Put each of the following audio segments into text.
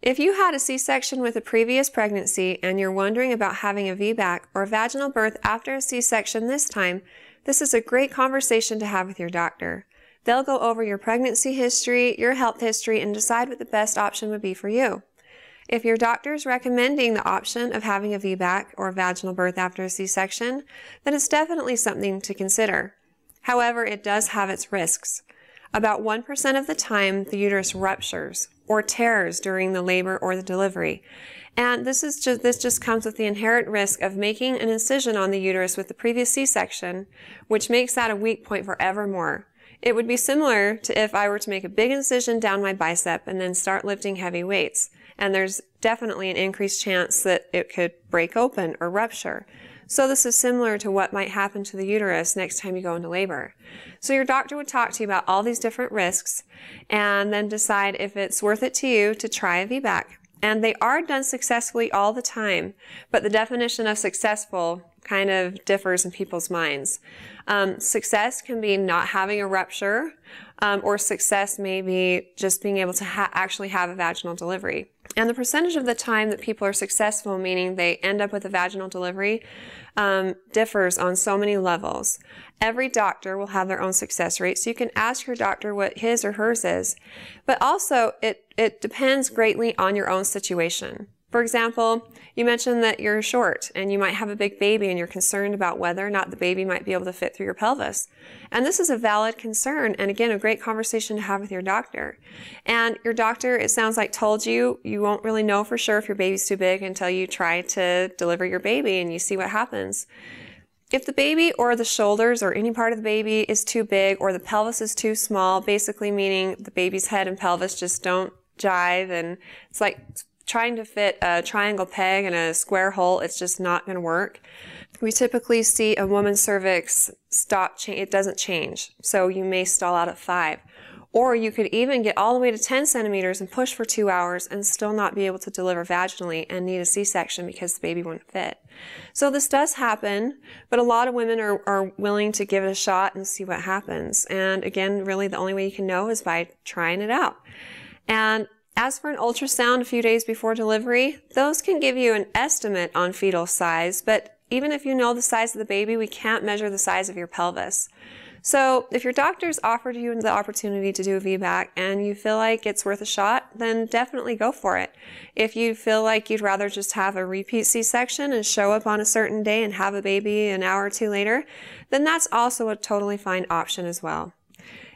If you had a C-section with a previous pregnancy and you're wondering about having a VBAC or vaginal birth after a C-section this time, this is a great conversation to have with your doctor. They'll go over your pregnancy history, your health history, and decide what the best option would be for you. If your doctor is recommending the option of having a VBAC or vaginal birth after a C-section, then it's definitely something to consider. However, it does have its risks. About 1% of the time, the uterus ruptures or tears during the labor or the delivery. And this just comes with the inherent risk of making an incision on the uterus with the previous C-section, which makes that a weak point forevermore. It would be similar to if I were to make a big incision down my bicep and then start lifting heavy weights. And there's definitely an increased chance that it could break open or rupture. So this is similar to what might happen to the uterus next time you go into labor. So your doctor would talk to you about all these different risks and then decide if it's worth it to you to try a VBAC. And they are done successfully all the time, but the definition of successful kind of differs in people's minds. Success can be not having a rupture, or success may be just being able to actually have a vaginal delivery. And the percentage of the time that people are successful, meaning they end up with a vaginal delivery, differs on so many levels. Every doctor will have their own success rate, so you can ask your doctor what his or hers is. But also, it depends greatly on your own situation. For example, you mentioned that you're short and you might have a big baby and you're concerned about whether or not the baby might be able to fit through your pelvis. And this is a valid concern, and again, a great conversation to have with your doctor. And your doctor, it sounds like, told you won't really know for sure if your baby's too big until you try to deliver your baby and you see what happens. If the baby or the shoulders or any part of the baby is too big or the pelvis is too small, basically meaning the baby's head and pelvis just don't jive, and it's like trying to fit a triangle peg in a square hole, it's just not going to work. We typically see a woman's cervix it doesn't change, so you may stall out at 5. Or you could even get all the way to 10 centimeters and push for 2 hours and still not be able to deliver vaginally and need a C-section because the baby won't fit. So this does happen, but a lot of women are willing to give it a shot and see what happens. And again, really the only way you can know is by trying it out. And as for an ultrasound a few days before delivery, those can give you an estimate on fetal size, but even if you know the size of the baby, we can't measure the size of your pelvis. So if your doctor's offered you the opportunity to do a VBAC and you feel like it's worth a shot, then definitely go for it. If you feel like you'd rather just have a repeat C-section and show up on a certain day and have a baby an hour or two later, then that's also a totally fine option as well.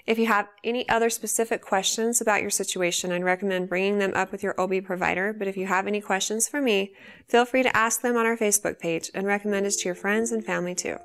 If you have any other specific questions about your situation, I'd recommend bringing them up with your OB provider. But if you have any questions for me, feel free to ask them on our Facebook page and recommend us to your friends and family too.